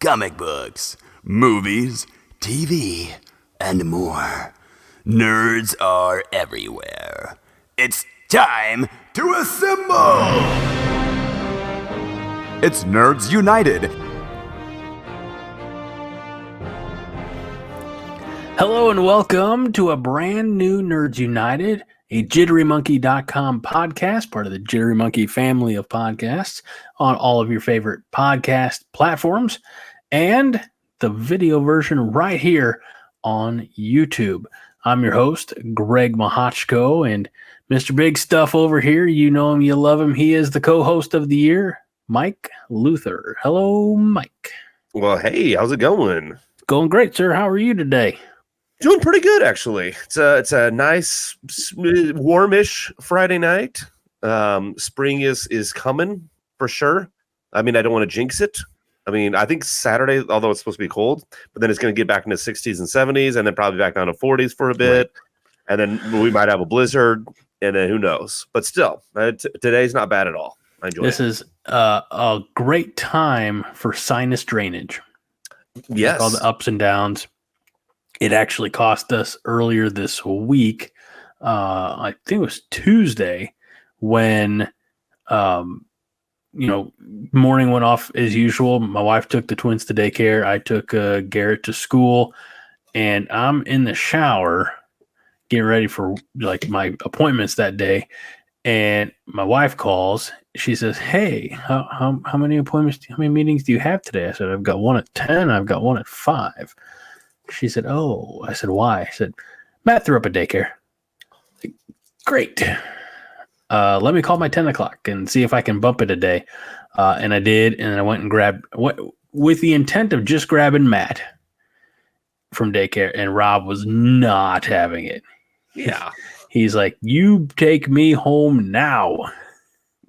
comic books, movies, TV, and more. Nerds are everywhere. It's time to assemble! It's Nerds United. Hello and welcome to a brand new Nerds United, a JitteryMonkey.com podcast, part of the Jittery Monkey family of podcasts on all of your favorite podcast platforms, and the video version right here on YouTube. I'm your host, Greg Mahochko, and Mr. Big Stuff over here, you know him, you love him. He is the co-host of the year, Mike Luther. Hello, Mike. Well, hey, how's it going? Going great, sir. How are you today? Doing pretty good, actually. It's a nice, warmish Friday night. Spring is coming for sure. I mean, I don't want to jinx it. I mean, I think Saturday, although it's supposed to be cold, but then it's going to get back into 60s and 70s, and then probably back down to 40s for a bit, and then we might have a blizzard, and then who knows? But still, today's not bad at all. I enjoy This it. is a great time for sinus drainage. Yes, All the ups and downs. It actually cost us earlier this week. I think it was Tuesday when, morning went off as usual. My wife took the twins to daycare. I took Garrett to school, and I'm in the shower getting ready for like my appointments that day. And my wife calls. She says, "Hey, how many appointments? How many meetings do you have today?" I said, "I've got one at 10. I've got one at 5." She said, "Oh." I said, "Why?" I said, "Matt threw up at daycare." Like, great. Let me call my 10 o'clock and see if I can bump it a day. And I did. And I went and grabbed with the intent of just grabbing Matt from daycare. And Rob was not having it. yeah, He's like, "You take me home now."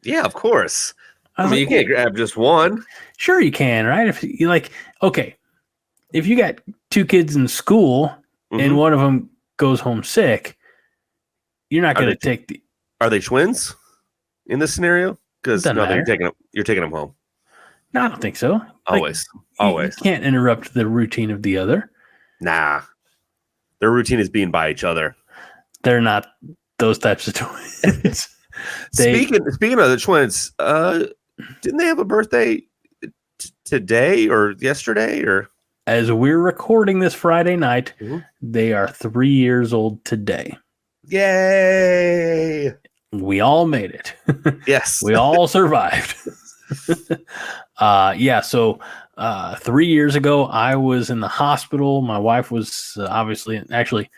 yeah, of course. I mean, like, you can't grab just one. Sure you can, right? If you like, okay, if you got 2 kids in school and one of them goes home sick, you're not going to take the. Are they twins in this scenario? Because you're taking them home. No, I don't think so. Always. You can't interrupt the routine of the other. Nah, their routine is being by each other. They're not those types of twins. Speaking of the twins, didn't they have a birthday today or yesterday? Or as we're recording this Friday night, they are 3 years old today. Yay! We all made it. Yes, we all survived. So 3 years ago, I was in the hospital. My wife was actually,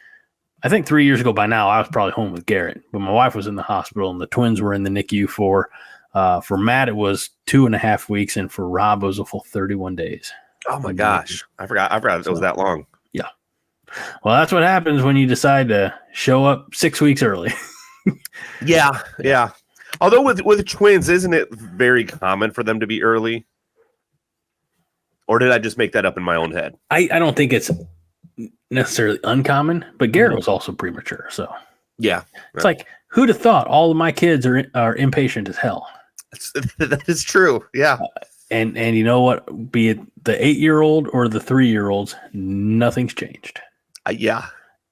I think 3 years ago by now, I was probably home with Garrett, but my wife was in the hospital and the twins were in the NICU for Matt, it was 2.5 weeks. And for Rob, it was a full 31 days. Oh my gosh. I forgot it was that long. Yeah. Well, that's what happens when you decide to show up 6 weeks early. Yeah. Although with twins, isn't it very common for them to be early? Or did I just make that up in my own head? I don't think it's necessarily uncommon, but Garrett was also premature. So yeah, it's like, who'd have thought all of my kids are impatient as hell? That is true. Yeah. And you know what? Be it the 8-year-old or the 3-year-olds, nothing's changed. Yeah.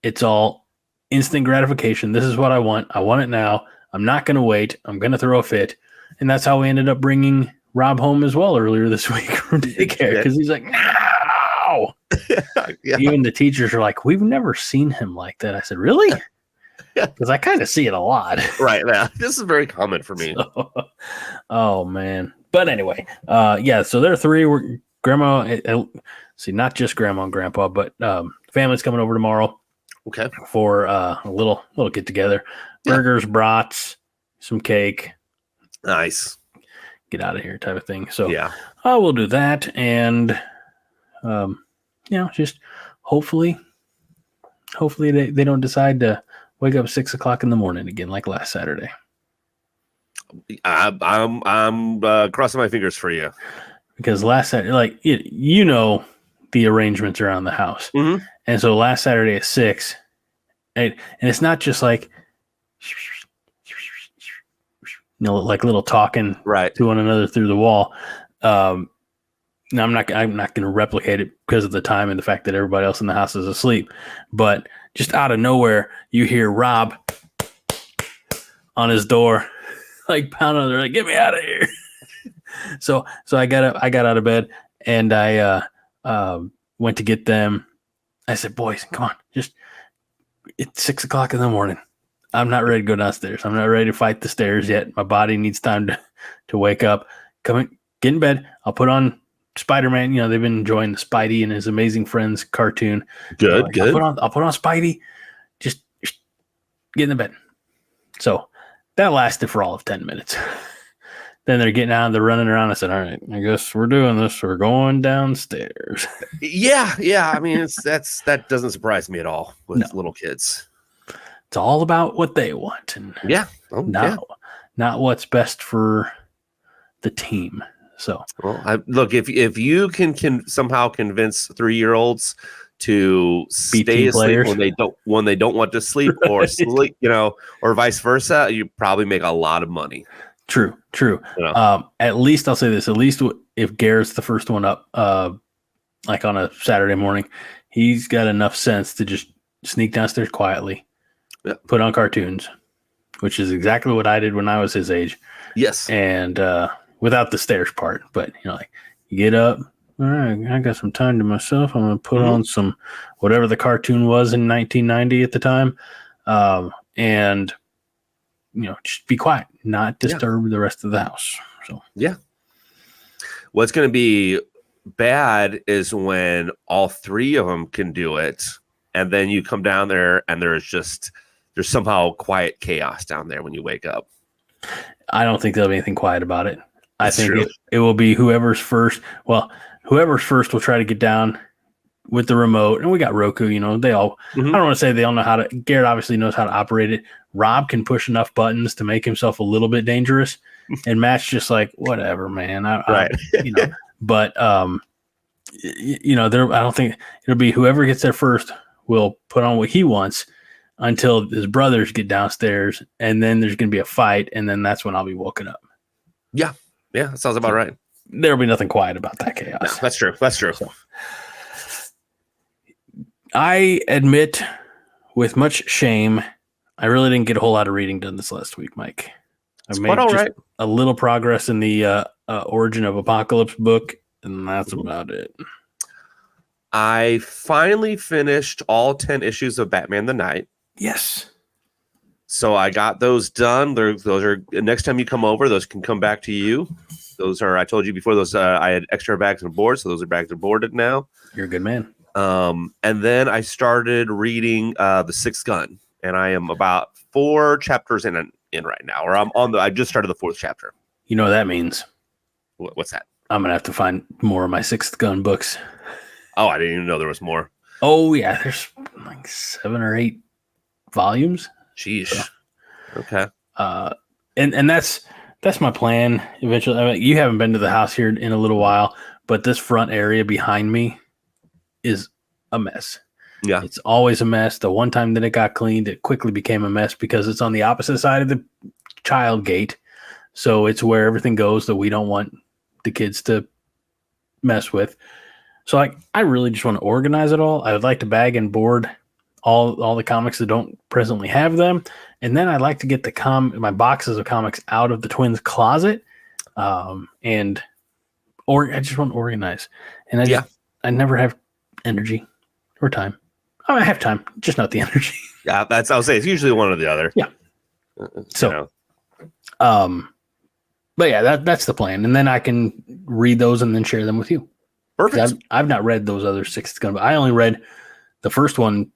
It's all instant gratification. This is what I want. I want it now. I'm not going to wait. I'm going to throw a fit. And that's how we ended up bringing Rob home as well earlier this week from daycare, because he's like, "No." Yeah. Even the teachers are like, "We've never seen him like that." I said, "Really?" Because I kind of see it a lot. Right now. This is very common for me. Oh, man. But anyway, so they're 3. We're grandma, not just grandma and grandpa, but family's coming over tomorrow. Okay. For a little get together. Burgers, brats, some cake. Nice. Get out of here type of thing. So yeah, we'll do that. And, just hopefully they don't decide to wake up 6 o'clock in the morning again, like last Saturday. I'm crossing my fingers for you, because last Saturday, like the arrangements around the house, and so last Saturday at 6, and it's not just like like little talking right to one another through the wall. Now, I'm not going to replicate it because of the time and the fact that everybody else in the house is asleep. But just out of nowhere, you hear Rob on his door, like pounding on the door, like, get me out of here. So I got out of bed and I went to get them. I said, boys, come on, it's 6 o'clock in the morning. I'm not ready to go downstairs. I'm not ready to fight the stairs yet. My body needs time to wake up. Get in bed. I'll put on Spider-Man. You know, they've been enjoying the Spidey and his Amazing Friends cartoon. Good. I'll put on Spidey. Just get in the bed. So that lasted for all of 10 minutes. Then they're getting out, they're running around. I said, all right, I guess we're doing this. We're going downstairs. Yeah. I mean, that doesn't surprise me at all with little kids. It's all about what they want. And not what's best for the team. So, well, look, if you can somehow convince 3-year-olds to stay asleep when they don't want to sleep or sleep, or vice versa, you probably make a lot of money. True. At least I'll say this, at least if Garrett's the first one up, like on a Saturday morning, he's got enough sense to just sneak downstairs quietly, put on cartoons, which is exactly what I did when I was his age. Yes. And, without the stairs part, but like you get up, all right, I got some time to myself. I'm going to put on some, whatever the cartoon was in 1990 at the time. And just be quiet, not disturb the rest of the house. So, yeah. What's going to be bad is when all 3 of them can do it. And then you come down there and there's somehow quiet chaos down there when you wake up. I don't think there'll be anything quiet about it. I think it will be whoever's first. Well, whoever's first will try to get down with the remote. And we got Roku, they all, I don't want to say they all know how to, Garrett obviously knows how to operate it. Rob can push enough buttons to make himself a little bit dangerous. And Matt's just like, whatever, man. Right. But, I don't think it'll be whoever gets there first will put on what he wants until his brothers get downstairs. And then there's going to be a fight. And then that's when I'll be woken up. Yeah. Yeah, that sounds about right. There'll be nothing quiet about that chaos. No, that's true. So, I admit with much shame, I really didn't get a whole lot of reading done this last week, Mike. I made just a little progress in the Origin of Apocalypse book, and that's about it. I finally finished all 10 issues of Batman the Knight. Yes. So I got those done. Those are next time you come over, those can come back to you. Those are, I told you before, those I had extra bags and boards, so those are bags and boarded now. You're a good man. And then I started reading The Sixth Gun, and I am about 4 chapters in right now, or I just started the 4th chapter. You know what that means? What's that? I'm gonna have to find more of my Sixth Gun books. Oh, I didn't even know there was more. Oh yeah, there's like 7 or 8 volumes. Sheesh. So, okay. And that's my plan eventually. I mean, you haven't been to the house here in a little while, but this front area behind me is a mess. Yeah. It's always a mess. The one time that it got cleaned, it quickly became a mess because it's on the opposite side of the child gate. So it's where everything goes that we don't want the kids to mess with. So I really just want to organize it all. I would like to bag and board all the comics that don't presently have them. And then I'd like to get my boxes of comics out of the twins' closet. I just want to organize. And I never have energy or time. I have time, just not the energy. Yeah, I'll say it's usually one or the other. Yeah. So, but yeah, that's the plan. And then I can read those and then share them with you. Perfect. I've not read those other 6 Gun, but I only read the first one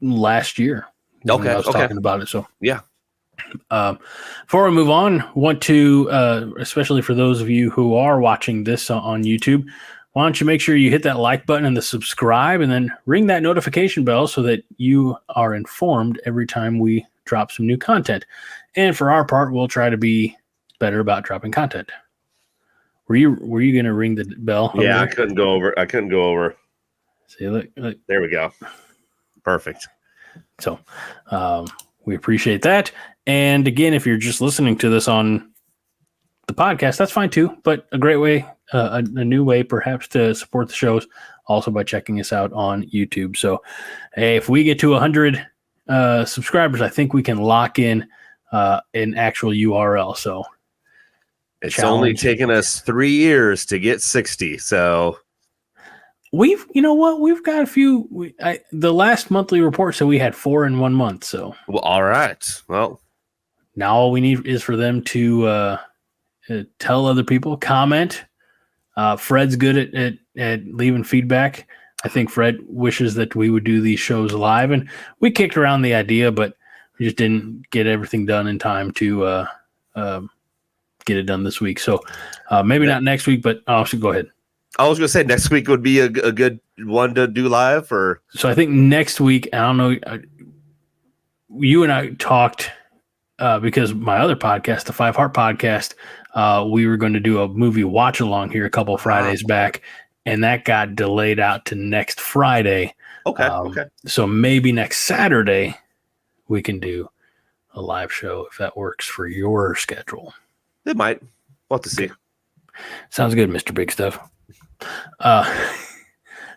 last year. Okay. I was talking about it. So yeah. Before we move on, want to, especially for those of you who are watching this on YouTube, why don't you make sure you hit that like button and the subscribe and then ring that notification bell so that you are informed every time we drop some new content. And for our part, we'll try to be better about dropping content. Were you going to ring the bell? Yeah, I couldn't go over. See, look. There we go. Perfect. So we appreciate that. And again, if you're just listening to this on the podcast, that's fine too. But a great way a new way perhaps to support the shows, also by checking us out on YouTube. So, hey, if we get to 100 subscribers, I think we can lock in an actual URL. So it's only taken us 3 years to get 60. So we've got a few. The last monthly report said we had 4 in 1 month. So well, all right. Well, now all we need is for them to tell other people, comment. Fred's good at leaving feedback. I think Fred wishes that we would do these shows live, and we kicked around the idea, but we just didn't get everything done in time to get it done this week. So maybe not next week, but so go ahead. I was going to say next week would be a good one to do live. Or so I think next week, I don't know. You and I talked because my other podcast, the 5 Heart Podcast, we were going to do a movie watch along here a couple of Fridays back, and that got delayed out to next Friday. Okay. So maybe next Saturday we can do a live show if that works for your schedule. It might. We'll have to see. Sounds good, Mr. Big Stuff.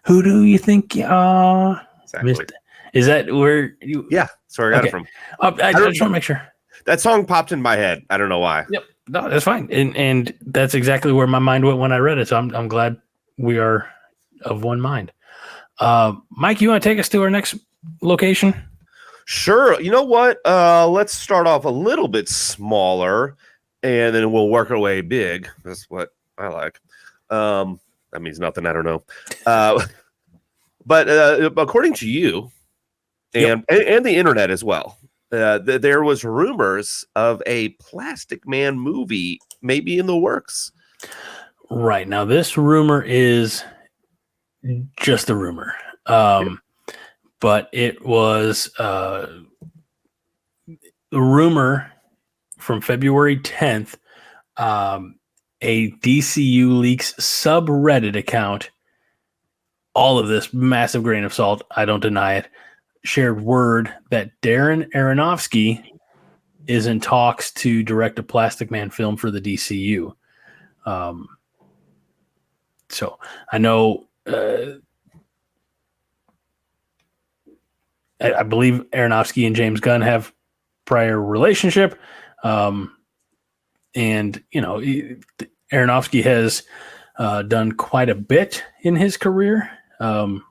Who do you think you are? Exactly. Is that where you? Yeah, that's where I got it from. I just want to make sure. That song popped in my head. I don't know why. Yep. No, that's fine. And that's exactly where my mind went when I read it. So I'm glad we are of one mind. Mike, you want to take us to our next location? Sure. You know what? Let's start off a little bit smaller, and then we'll work our way big. That's what I like. That means nothing. I don't know. But according to you and the internet as well, there was rumors of a Plastic Man movie maybe in the works. Right. Now, this rumor is just a rumor. But it was a rumor from February 10th. A DCU Leaks subreddit account, all of this massive grain of salt, I don't deny it, shared word that Darren Aronofsky is in talks to direct a Plastic Man film for the DCU. So I know, I believe Aronofsky and James Gunn have prior relationship. And, Aronofsky has done quite a bit in his career. Off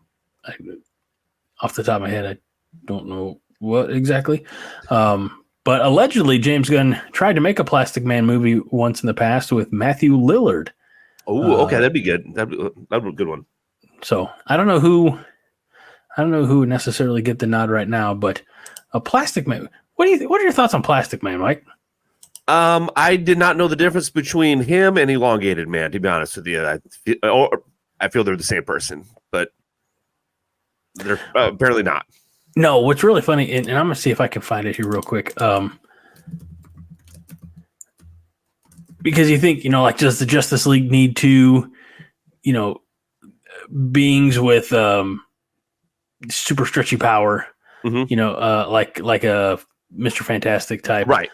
the top of my head, I don't know what exactly. But allegedly, James Gunn tried to make a Plastic Man movie once in the past with Matthew Lillard. Oh, okay, that'd be good. That'd be a good one. So I don't know who would necessarily get the nod right now, but a Plastic Man. What are your thoughts on Plastic Man, Mike? I did not know the difference between him and Elongated Man, to be honest with you. I feel they're the same person, but they're apparently not. No, what's really funny, and I'm going to see if I can find it here real quick. Because you think, like, does the Justice League need to, beings with super stretchy power, like a Mr. Fantastic type. Right.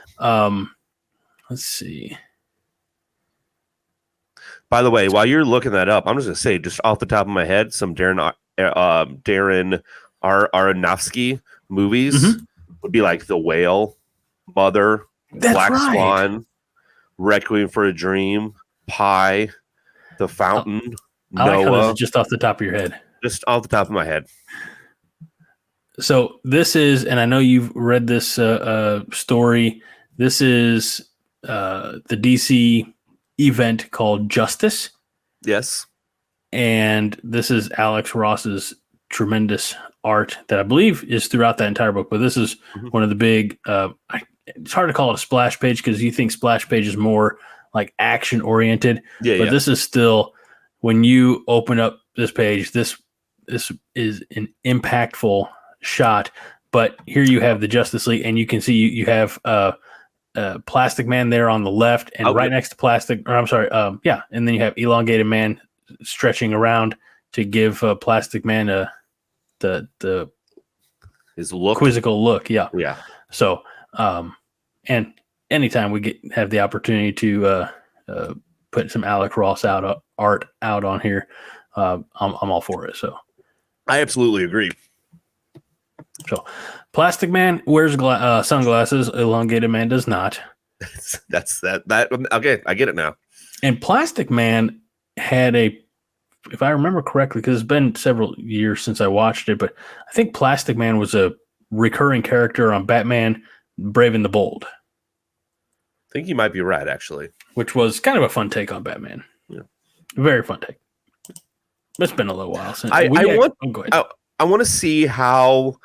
Let's see. By the way, while you're looking that up, I'm just going to say, just off the top of my head, some Darren Aronofsky movies would be like The Whale, Mother, Black Swan, Requiem for a Dream, Pi, The Fountain, I Noah. like how this is just off the top of your head. Just off the top of my head. So this is, and I know you've read this story. This is the DC event called Justice. Yes. And this is Alex Ross's tremendous art that I believe is throughout that entire book. But this is one of the big, it's hard to call it a splash page because you think splash page is more like action oriented. But this is still, when you open up this page, this is an impactful shot. But here you have the Justice League, and you can see you have Plastic Man there on the left, and right next to and then you have Elongated Man stretching around to give Plastic Man his look, quizzical look. Yeah. So, and anytime we have the opportunity to put some Alec Ross art out on here, I'm all for it. So I absolutely agree. So Plastic Man wears sunglasses. Elongated Man does not. That's that. Okay, I get it now. And Plastic Man had if I remember correctly, because it's been several years since I watched it, but I think Plastic Man was a recurring character on Batman Brave and the Bold. I think you might be right, actually. Which was kind of a fun take on Batman. Yeah. Very fun take. It's been a little while since I want to see how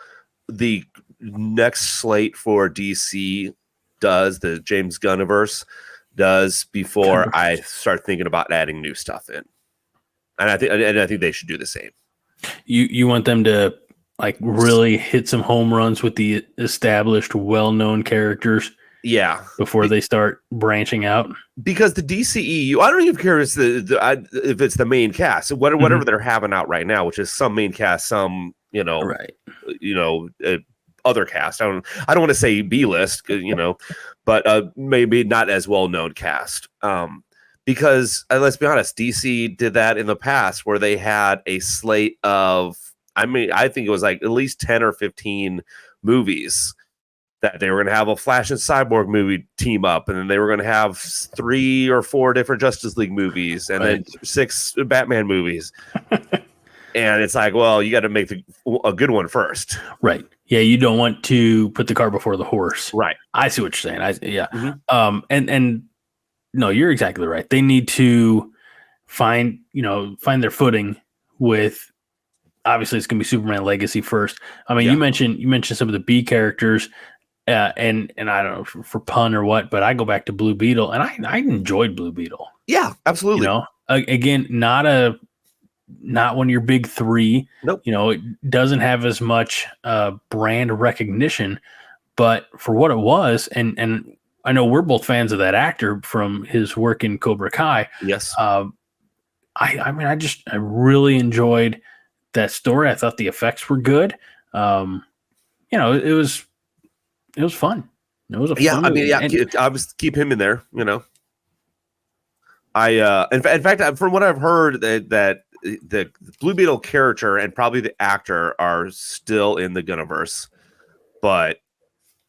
the next slate for DC does, the James Gunniverse does, before I start thinking about adding new stuff in. And I think they should do the same. You want them to like really hit some home runs with the established, well-known characters. Yeah, before they start branching out. Because the DCEU, I don't even care if it's the main cast, whatever they're having out right now, which is some main cast, some other cast. I don't want to say B list, but maybe not as well known cast. Because let's be honest, DC did that in the past where they had a slate of, I think it was like at least 10 or 15 movies that they were going to have a Flash and Cyborg movie team up, and then they were going to have 3 or 4 different Justice League movies, and then 6 Batman movies. And it's like, well, you got to make a good one first. Right. Yeah, you don't want to put the cart before the horse. Right. I see what you're saying. And no, you're exactly right. They need to find their footing with, obviously it's going to be Superman Legacy first. I mean, you mentioned some of the B characters. And I don't know for pun or what, but I go back to Blue Beetle, and I enjoyed Blue Beetle. Yeah, absolutely. Again, not one of your big 3. Nope. It doesn't have as much brand recognition, but for what it was, and I know we're both fans of that actor from his work in Cobra Kai. Yes. I really enjoyed that story. I thought the effects were good. It was fun. It was a fun movie. I was keep him in there. In fact, from what I've heard, that the Blue Beetle character and probably the actor are still in the Gunniverse, but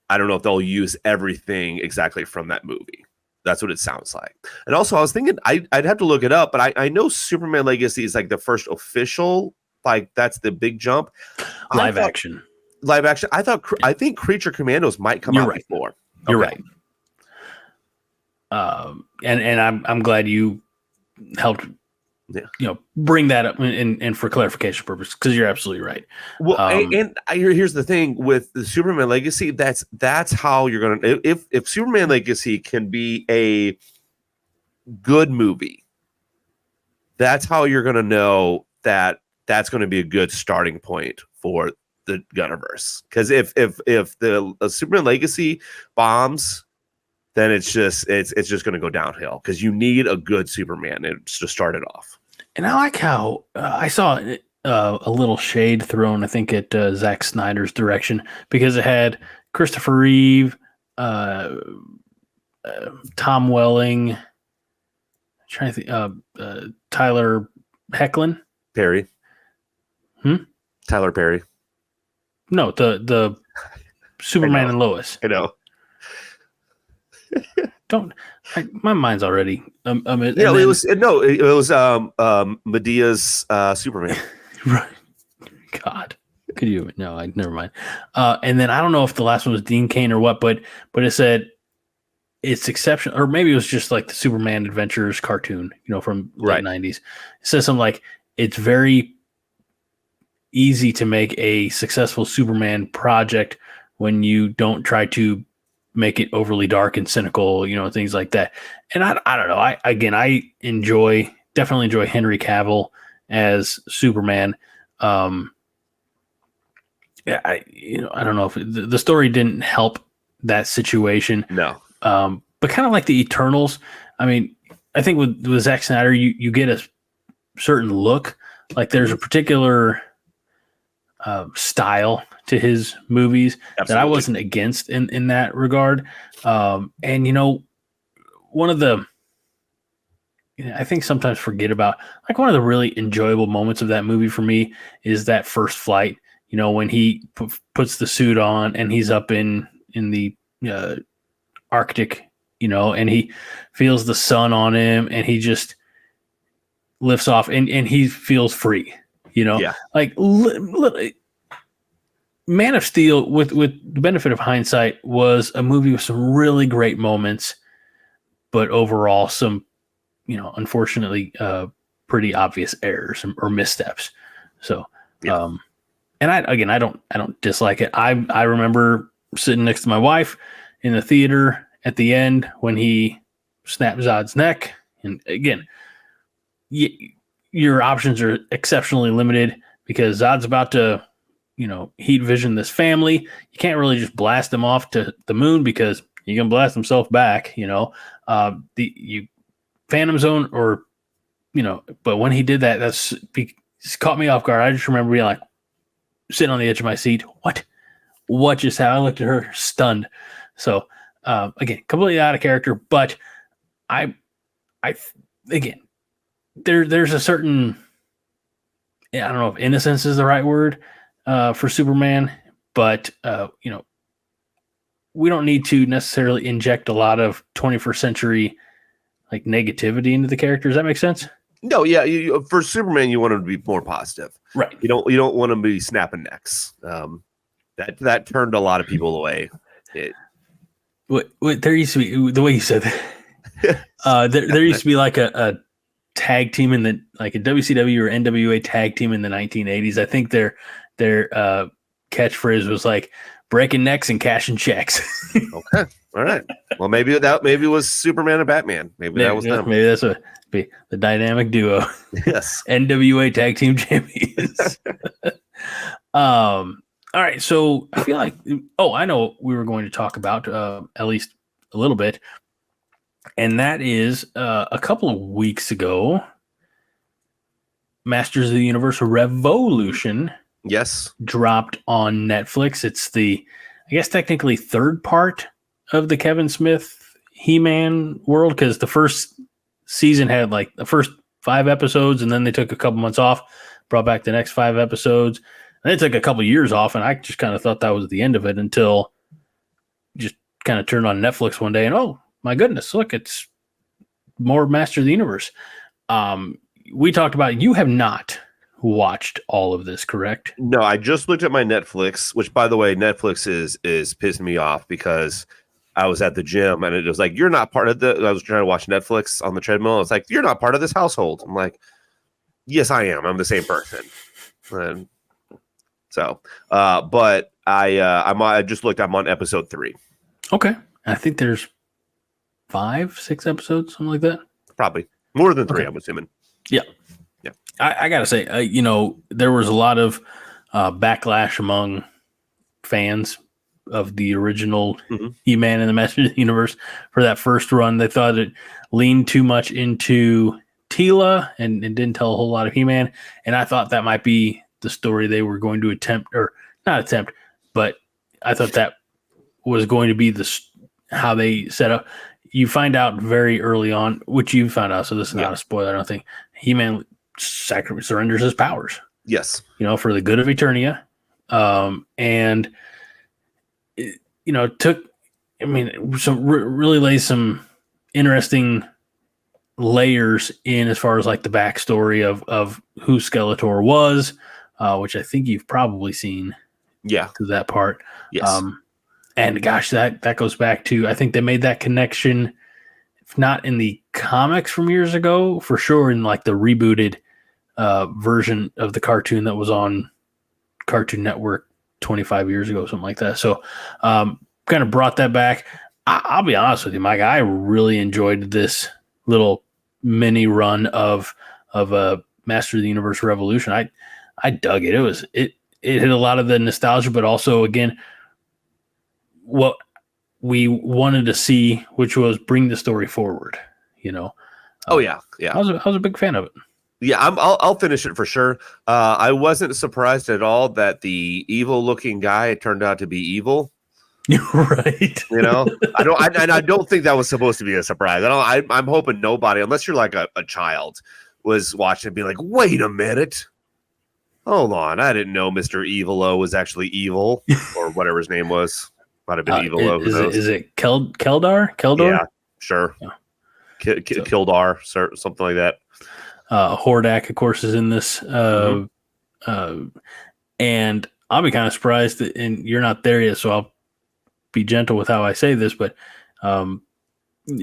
I don't know if they'll use everything exactly from that movie. That's what it sounds like. And also, I was thinking I'd have to look it up, but I know Superman Legacy is like the first official, like that's the big jump. Live action. I think Creature Commandos might come out before. You're right. And I'm glad you helped, bring that up and for clarification purposes, because you're absolutely right. Well, here's the thing with the Superman Legacy. That's how you're gonna, if Superman Legacy can be a good movie, that's how you're gonna know that that's going to be a good starting point for the Gunniverse. Because if the Superman Legacy bombs, then it's just going to go downhill, because you need a good Superman to start it off. And I like how I saw a little shade thrown, I think, at Zack Snyder's direction, because it had Christopher Reeve, Tom Welling, trying to think, Tyler Perry. Tyler Perry. No, the Superman and Lois. I know. My mind's already. It was Medea's Superman. Right. God, could you? No, never mind. And then I don't know if the last one was Dean Cain or what, but it said it's exceptional, or maybe it was just like the Superman Adventures cartoon, from the late 90s. It says something like it's very easy to make a successful Superman project when you don't try to make it overly dark and cynical, things like that. And I don't know. I definitely enjoy Henry Cavill as Superman. I don't know if the story didn't help that situation. No. But kind of like the Eternals. I mean, I think with Zack Snyder, you get a certain look. Like there's a particular style to his movies that I wasn't against in that regard. And one of the I think sometimes forget about, like, one of the really enjoyable moments of that movie for me is that first flight. When he puts the suit on and he's up in the Arctic, and he feels the sun on him and he just lifts off and he feels free. Yeah. Like Man of Steel, with the benefit of hindsight, was a movie with some really great moments, but overall some, unfortunately, pretty obvious errors or missteps. So, Yeah. and I don't dislike it. I remember sitting next to my wife in the theater at the end when he snapped Zod's neck. And again, your options are exceptionally limited because Zod's about to, heat vision this family. You can't really just blast him off to the moon because he can blast himself back. The Phantom Zone, or but when he did that, it caught me off guard. I just remember being like sitting on the edge of my seat. What just happened? I looked at her stunned. So again, completely out of character, but I again, there's a certain, I don't know if innocence is the right word for Superman, but we don't need to necessarily inject a lot of 21st century like negativity into the character. Does that make sense? No, yeah. For Superman, you want him to be more positive, right? You don't want him to be snapping necks. That turned a lot of people away. What there used to be, the way you said that, there used to be like a tag team in like a WCW or NWA tag team in the 1980s. I think their catchphrase was like breaking necks and cashing checks. Okay. All right. Well, maybe it was Superman and Batman. Maybe that was them. Maybe that's what be the dynamic duo. Yes. NWA tag team champions. All right. So I feel like, I know what we were going to talk about at least a little bit. And that is a couple of weeks ago, Masters of the Universe Revolution. Yes. Dropped on Netflix. It's the, I guess, technically third part of the Kevin Smith He-Man world, because the first season had like the first 5 episodes, and then they took a couple months off, brought back the next 5 episodes, and they took a couple years off, and I just kind of thought that was the end of it until just kind of turned on Netflix one day, and oh my goodness, look, it's more Master of the Universe. We talked about, you have not watched all of this, correct? No, I just looked at my Netflix, which, by the way, Netflix is pissing me off because I was at the gym and it was like, you're not part of I was trying to watch Netflix on the treadmill. It's like, you're not part of this household. I'm like, yes, I am. I'm the same person. And so, but I just looked. I'm on episode 3. Okay, I think there's 5, 6 episodes, something like that. Probably more than 3. Okay. I'm assuming. Yeah. I gotta say, there was a lot of backlash among fans of the original He-Man and the Masters of the Universe for that first run. They thought it leaned too much into Teela and didn't tell a whole lot of He-Man. And I thought that might be the story they were going to attempt, or not attempt, but I thought that was going to be how they set up. You find out very early on, which you found out, so this is not a spoiler, I don't think. He-Man surrenders his powers. Yes. For the good of Eternia. And it took, really lays some interesting layers in as far as like the backstory of who Skeletor was, which I think you've probably seen. Yeah. To that part. Yes. And gosh, that goes back to, I think they made that connection, if not in the comics from years ago, for sure in like the rebooted version of the cartoon that was on Cartoon Network 25 years ago, something like that. So kind of brought that back. I'll be honest with you, Mike, I really enjoyed this little mini run of Master of the Universe Revolution. I dug it. It hit a lot of the nostalgia, but also, again, what we wanted to see, which was bring the story forward, Oh yeah. I was a big fan of it. Yeah, I'll finish it for sure. I wasn't surprised at all that the evil looking guy turned out to be evil. Right. I don't think that was supposed to be a surprise. I'm hoping nobody, unless you're like a child, was watching and be like, wait a minute. Hold on. I didn't know Mr. Evil-O was actually evil, or whatever his name was. Might have been Evil-O. Is it Keldar? Yeah, sure. Oh. Kildar, something like that. Hordak, of course, is in this. And I'll be kind of surprised that, and you're not there yet, so I'll be gentle with how I say this, but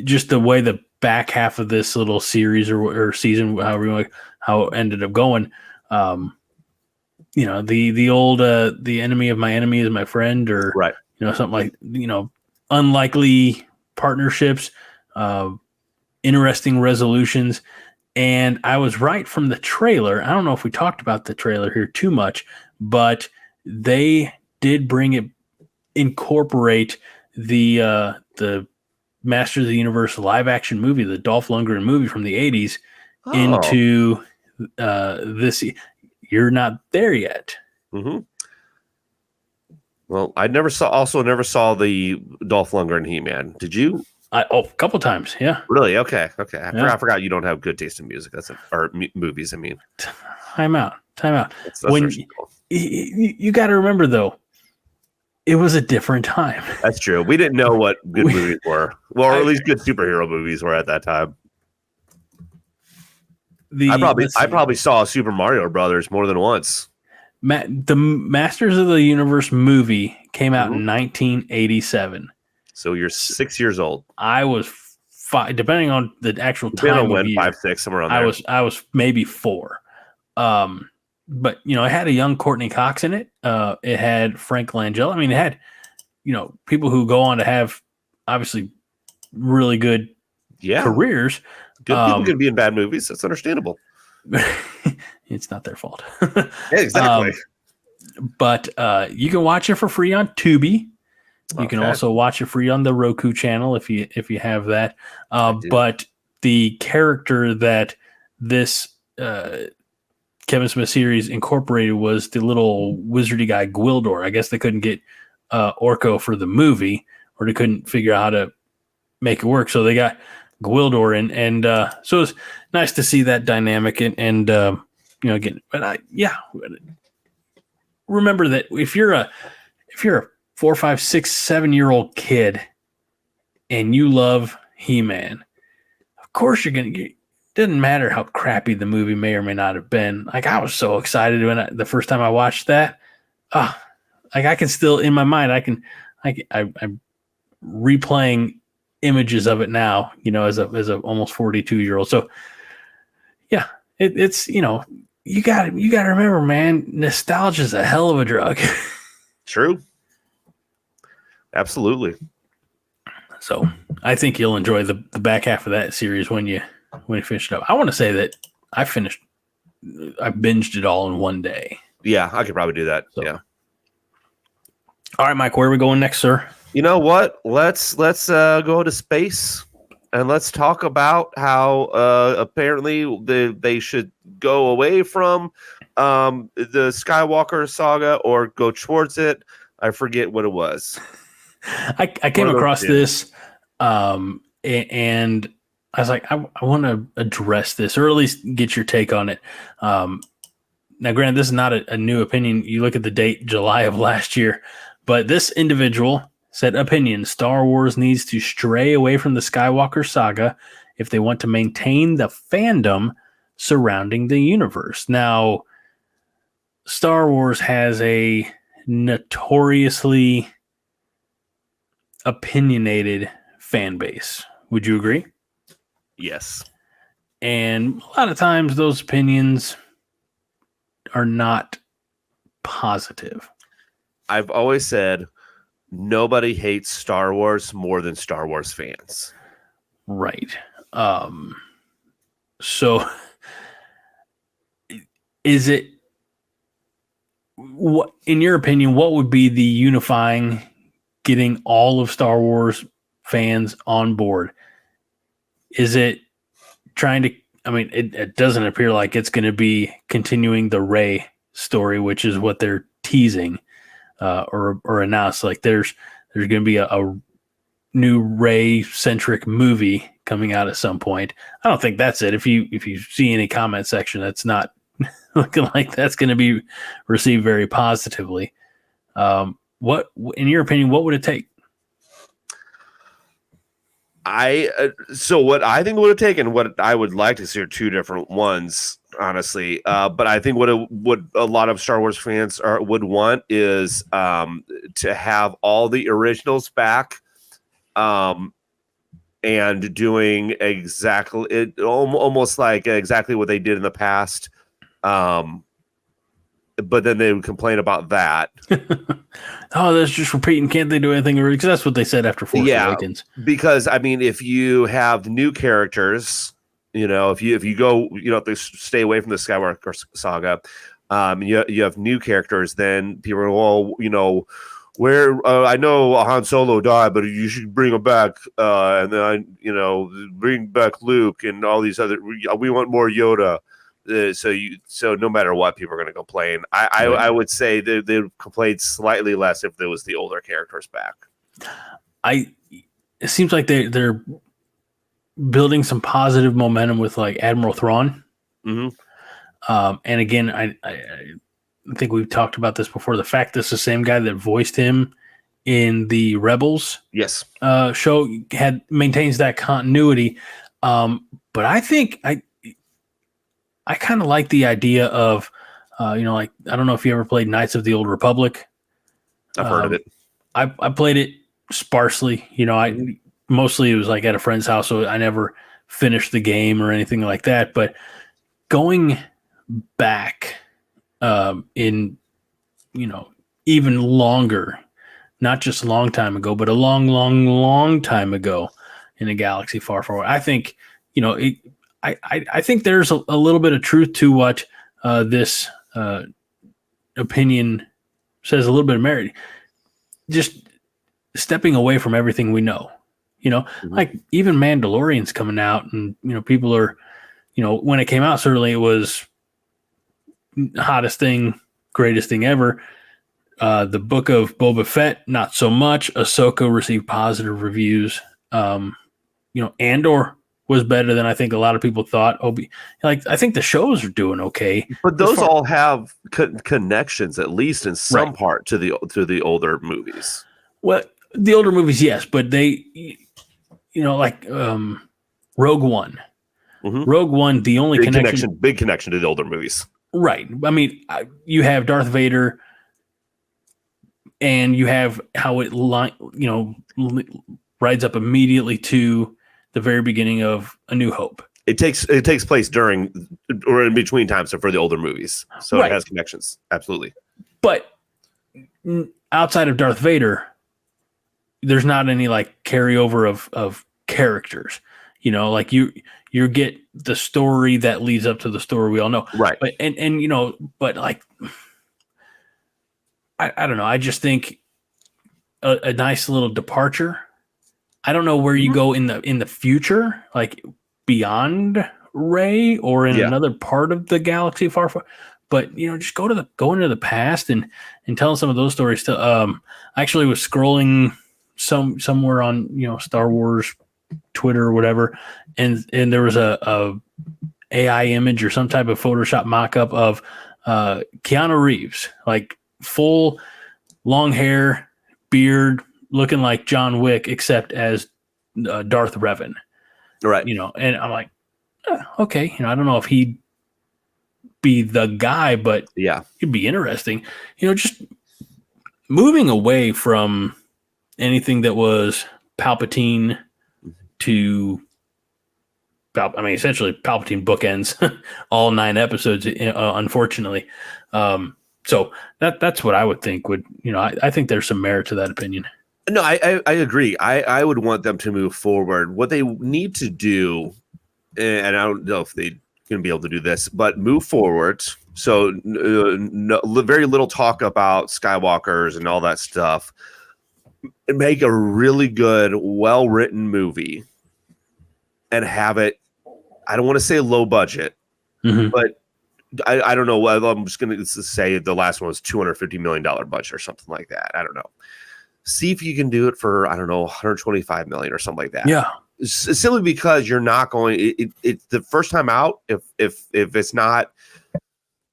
just the way the back half of this little series or season, however you want, how it ended up going, the old the enemy of my enemy is my friend, or right, something like unlikely partnerships, interesting resolutions. And I was right from the trailer. I don't know if we talked about the trailer here too much, but they did incorporate the Masters of the Universe live action movie, the Dolph Lundgren movie from the 80s, into this. You're not there yet. Mm-hmm. Well, I never saw the Dolph Lundgren He-Man. Did you? A couple times, yeah. Really? Okay. I forgot you don't have good taste in music. Movies. I mean, time out. That's when you got to remember, though, it was a different time. That's true. We didn't know what good movies were. Well, or at least good superhero movies were at that time. I probably saw Super Mario Brothers more than once. The Masters of the Universe movie came out in 1987. So you're 6 years old. I was 5, depending on the actual time of year. 5, 6, somewhere around there. I was maybe 4. But it had a young Courtney Cox in it. It had Frank Langella. I mean, it had people who go on to have obviously really good careers. Good people can be in bad movies. That's understandable. It's not their fault. Exactly. But you can watch it for free on Tubi. You can also watch it free on the Roku channel if you have that. But the character that this Kevin Smith series incorporated was the little wizardy guy Gwildor. I guess they couldn't get Orko for the movie, or they couldn't figure out how to make it work, so they got Gwildor in, and so it's nice to see that dynamic and again. But remember that if you're a 4, 5, 6, 7-year-old kid and you love He-Man, of course it doesn't matter how crappy the movie may or may not have been. Like, I was so excited when the first time I watched that. Like, I can still, in my mind, I'm replaying images of it now, as a almost 42-year-old. So yeah, it's you got to remember, man, nostalgia is a hell of a drug. True. Absolutely. So I think you'll enjoy the back half of that series when you finish it up. I want to say that I binged it all in one day. Yeah, I could probably do that. So. Yeah. All right, Mike, where are we going next, sir? You know what? Let's go to space and let's talk about how apparently they should go away from the Skywalker saga or go towards it. I forget what it was. I came across this and I was like, I want to address this, or at least get your take on it. Now, granted, this is not a new opinion. You look at the date, July of last year, but this individual said, opinion, Star Wars needs to stray away from the Skywalker saga if they want to maintain the fandom surrounding the universe. Now, Star Wars has a notoriously opinionated fan base. Would you agree? Yes. And a lot of times those opinions are not positive. I've always said nobody hates Star Wars more than Star Wars fans. Right. So is it, what, in your opinion, what would be the unifying, getting all of Star Wars fans on board? Is it trying to, I mean, it doesn't appear like it's going to be continuing the Rey story, which is what they're teasing or announced. Like there's there's going to be a new Rey centric movie coming out at some point. I don't think that's it. If you see any comment section, that's not looking like that's going to be received very positively. What, in your opinion, what would it take? So what I think would have taken, what I would like to see are two different ones, honestly. But I think what a lot of Star Wars fans would want is to have all the originals back, and doing exactly it, almost like exactly what they did in the past. But then they would complain about that. Oh, that's just repeating. Can't they do anything? Because that's what they said after Force Awakens. Because I mean, if you have new characters, if you go, they stay away from the Skywalker saga, you have new characters, then people are, where I know Han Solo died, but you should bring him back, and then bring back Luke and all these other. We want more Yoda. So no matter what, people are going to complain. I would say they would complain slightly less if there was the older characters back. It seems like they're building some positive momentum with like Admiral Thrawn. Mm-hmm. And again, I think we've talked about this before. The fact that's the same guy that voiced him in the Rebels show maintains that continuity. But I think I kind of like the idea of, like, I don't know if you ever played Knights of the Old Republic. I've heard of it. I played it sparsely. Mostly it was like at a friend's house, so I never finished the game or anything like that. But going back in, even longer, not just a long time ago, but a long, long, long time ago in a galaxy far, far away, I think, I think there's a little bit of truth to what this opinion says, a little bit of merit. Just stepping away from everything we know, Mm-hmm. like even Mandalorian's coming out, and people are, when it came out, certainly it was hottest thing, greatest thing ever. The Book of Boba Fett, not so much. Ahsoka received positive reviews. Andor was better than I think a lot of people thought. I think the shows are doing okay, but those all have connections, at least in some part, to the older movies. Well, the older movies, yes, but they, like Rogue One. Mm-hmm. Rogue One, the only big connection to the older movies, right? I mean, you have Darth Vader, and you have how it rides up immediately to the very beginning of A New Hope. It takes place during or in between times for the older movies, so It has connections, absolutely. But outside of Darth Vader, there's not any like carryover of characters. Like you get the story that leads up to the story we all know, right? But but like I don't know. I just think a nice little departure. I don't know where you go in the future, like beyond Rey or in another part of the galaxy far, but just go into the past and tell some of those stories. I actually was scrolling somewhere on Star Wars Twitter or whatever, and there was a AI image or some type of Photoshop mock-up of Keanu Reeves, like full long hair, beard, looking like John Wick, except as Darth Revan. Right. And I'm like, okay, I don't know if he'd be the guy, but it'd be interesting. Just moving away from anything that was Palpatine to, essentially Palpatine bookends all 9 episodes, unfortunately. So that's what I would think would, I think there's some merit to that opinion. No, I agree. I would want them to move forward. What they need to do, and I don't know if they're going to be able to do this, but move forward. So very little talk about Skywalkers and all that stuff. Make a really good, well-written movie and have it, I don't want to say low budget, but I don't know. I'm just going to say the last one was $250 million budget or something like that. I don't know. See if you can do it for, I don't know, 125 million or something like that. Yeah. Simply because you're not going. It's the first time out. If it's not,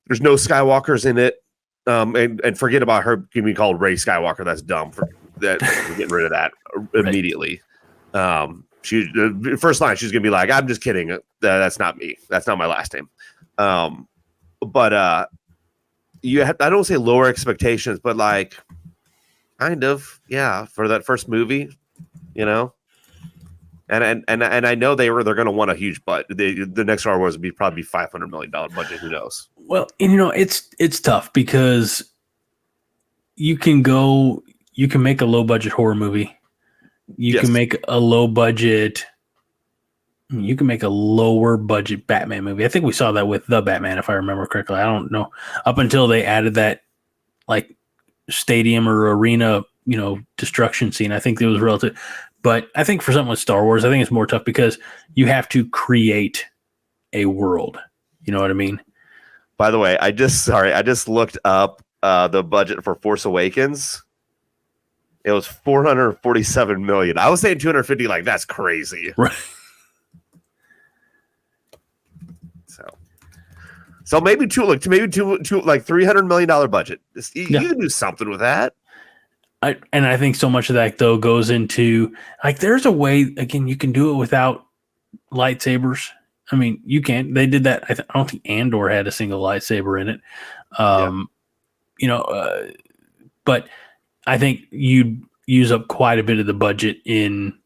there's no Skywalkers in it. And forget about her being called Rey Skywalker. That's dumb. We're getting rid of that immediately. She the first line she's gonna be like, "I'm just kidding. That's not me. That's not my last name." But you have, I don't say lower expectations, but like kind of, yeah, for that first movie, you know. And I know they're going to want a huge budget. The next Star Wars would be probably $500 million budget. Who knows? Well, and it's tough because you can make a low budget horror movie. You can make a lower budget Batman movie. I think we saw that with The Batman, if I remember correctly. I don't know. Up until they added that like stadium or arena, destruction scene. I think it was relative. But I think for something with Star Wars, I think it's more tough because you have to create a world. You know what I mean? By the way, I just looked up the budget for Force Awakens. It was 447 million. I was saying 250, like that's crazy. Right. So maybe two like $300 million budget. You can do something with that. I think so much of that though goes into like there's a way again you can do it without lightsabers. I mean, you can. They did that. I don't think Andor had a single lightsaber in it. But I think you'd use up quite a bit of the budget in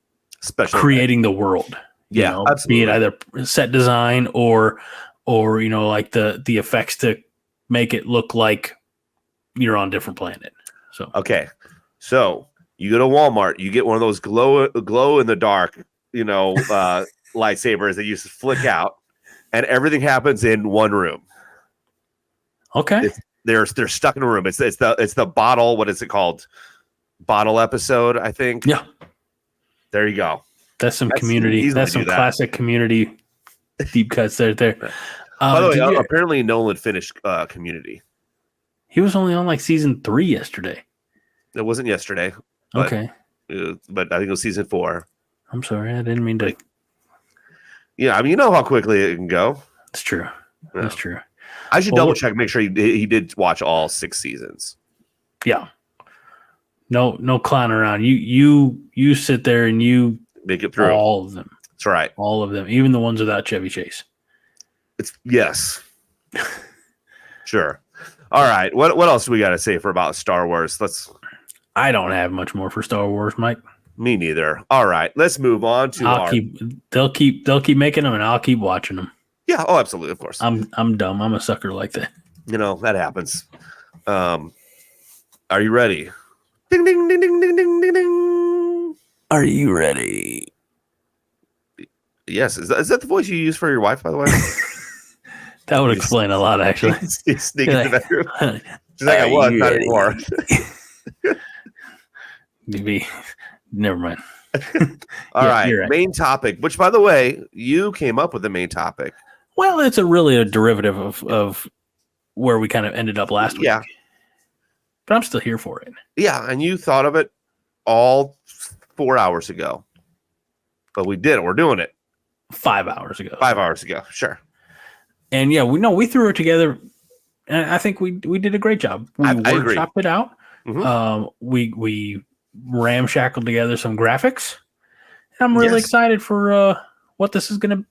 creating the world. Yeah, absolutely. Be it either set design or like the effects to make it look like you're on a different planet. So okay. So you go to Walmart, you get one of those glow in the dark, lightsabers that you just flick out, and everything happens in one room. Okay. They're stuck in a room. It's the bottle. What is it called? Bottle episode, I think. Yeah. There you go. That's some community. That's some classic community deep cuts there. By the way, apparently Nolan finished Community. He was only on like season 3 yesterday. It wasn't yesterday. Okay. But I think it was season 4. I'm sorry. I didn't mean to. Yeah, I mean, you know how quickly it can go. It's true. Yeah. That's true. I should double check, make sure he did watch all 6 seasons. Yeah. No clown around. You sit there and you make it through all of them. That's right. All of them, even the ones without Chevy Chase. Yes. Sure. All right. What else do we got to say about Star Wars? I don't have much more for Star Wars, Mike. Me neither. All right. Let's move on to They'll keep making them, and I'll keep watching them. Yeah. Oh, absolutely. Of course. I'm dumb. I'm a sucker like that. That happens. Are you ready? Ding ding ding ding ding ding ding ding. Are you ready? Yes. Is that the voice you use for your wife, by the way? That would explain a lot, actually. Sneak in the bedroom. She's like, I was, not anymore. Maybe. Never mind. All right. Right. Main topic, which, by the way, you came up with the main topic. Well, it's really a derivative of where we kind of ended up last week. Yeah. But I'm still here for it. Yeah, and you thought of it all 4 hours ago. But we did it. We're doing it. 5 hours ago. 5 hours ago. Sure. And yeah, we threw it together, and I think we did a great job. We workshopped it out. Mm-hmm. We ramshackled together some graphics. And I'm really excited for what this is going to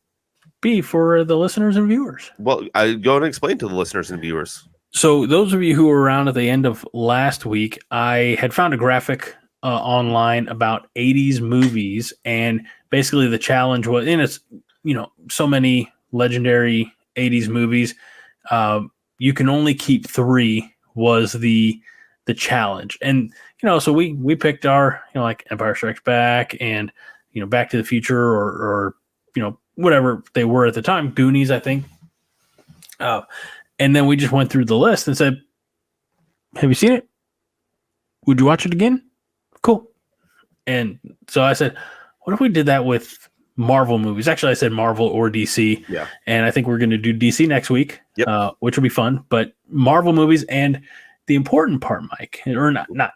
be for the listeners and viewers. Well, I go and explain to the listeners and viewers. So those of you who were around at the end of last week, I had found a graphic online about 80s movies, and basically the challenge was, and it's so many legendary 80s movies, you can only keep 3 was the challenge. And so we picked our like Empire Strikes Back and Back to the Future or whatever they were at the time, Goonies, I think. And then we just went through the list and said, have you seen it? Would you watch it again? Cool. And so I said, what if we did that with Marvel movies? Actually, I said Marvel or DC. Yeah. And I think we're going to do DC next week, yep. Which will be fun. But Marvel movies, and the important part, Mike, or not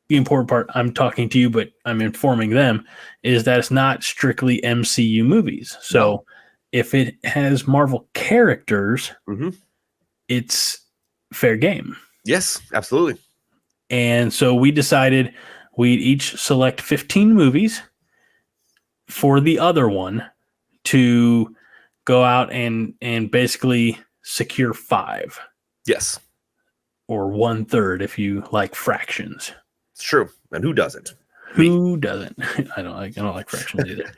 the important part, I'm talking to you, but I'm informing them, is that it's not strictly MCU movies. So if it has Marvel characters, it's fair game. Yes, absolutely. And so we decided we'd each select 15 movies for the other one to go out and basically secure 5. Yes. Or 1/3 if you like fractions. It's true. And who doesn't? Who doesn't? I don't like fractions either.